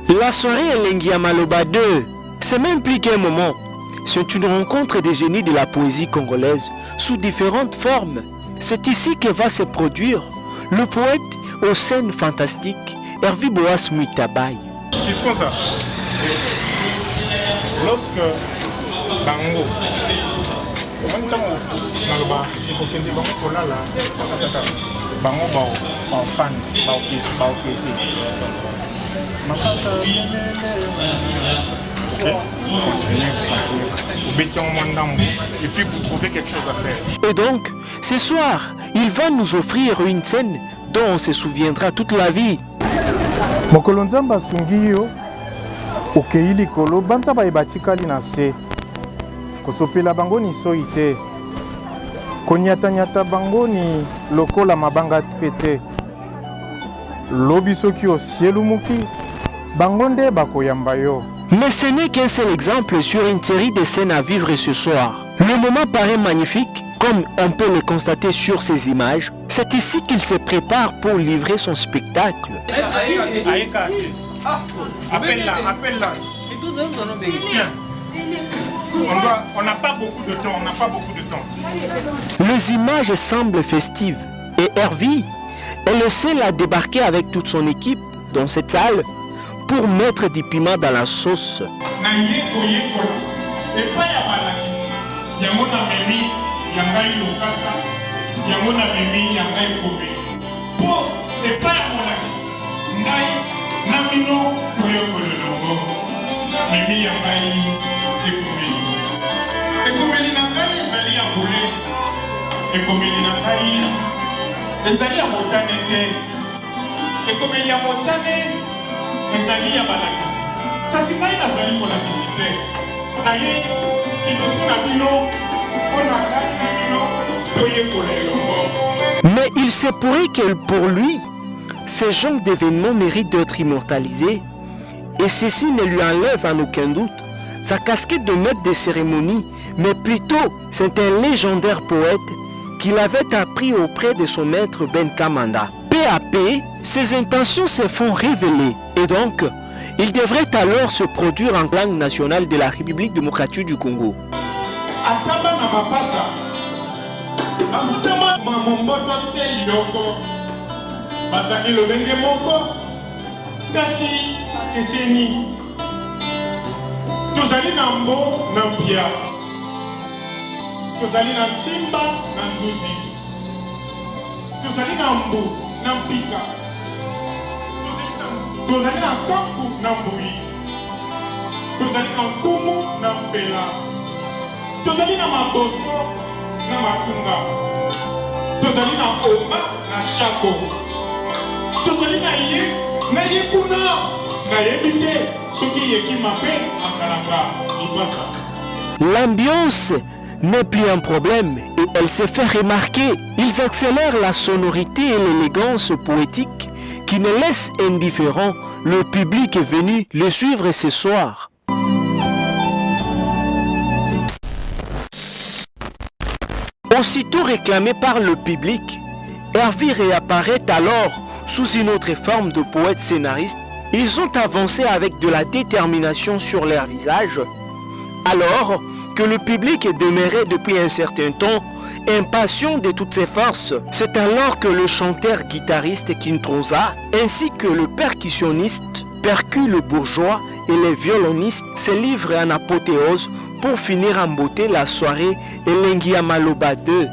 La soirée Elengi ya Maloba 2, c'est même plus qu'un moment. C'est une rencontre des génies de la poésie congolaise sous différentes formes. C'est ici que va se produire le poète aux scènes fantastiques, Hervé Boas Muitabai. Titrons ça. Lorsque Bango, et puis vous trouvez quelque chose à faire. Et donc, ce soir, il va nous offrir une scène dont on se souviendra toute la vie. Mokolo nzamba asungi yo okei likolo banza bayebatikali na se kosopela bango ni soi te konyatanyata bango ni lokola mabanga pete lobi soki osielumuki bango nde bakoyamba yo. Mais ce n'est qu'un seul exemple sur une série de scènes à vivre ce soir. Le moment paraît magnifique, comme on peut le constater sur ces images. C'est ici qu'il se prépare pour livrer son spectacle. Appelle-la. Tiens. On n'a pas beaucoup de temps, Les images semblent festives et Hervé est le seul à débarquer avec toute son équipe dans cette salle pour mettre du piment dans la sauce. Mais il se pourrait que pour lui, ce genre d'événement mérite d'être immortalisé, et ceci ne lui enlève en aucun doute sa casquette de maître des cérémonies, mais plutôt c'est un légendaire poète qu'il avait appris auprès de son maître Ben Kamanda. Peu à peu, ses intentions se font révéler, et donc il devrait alors se produire en langue nationale de la République démocratique du Congo. Tozali na mbo na mpia, tozali na simba na nzuzi, tozali na mbu na mpika, tozali na nkambu na mbui, tozali na nkumu na mpela, tozali na maboso na makunga, tozali na omba na shako, tozali na ye kuna na yebite. L'ambiance n'est plus un problème et elle se fait remarquer. Ils accélèrent la sonorité et l'élégance poétique qui ne laissent indifférent le public venu le suivre ce soir. Aussitôt réclamé par le public, Hervé réapparaît alors sous une autre forme de poète scénariste. Ils ont avancé avec de la détermination sur leur visage, alors que le public est demeuré depuis un certain temps impatient de toutes ses forces. C'est alors que le chanteur-guitariste Kintroza, ainsi que le percussionniste Percu le Bourgeois et les violonistes se livrent en apothéose pour finir en beauté la soirée Elengi ya Maloba 2.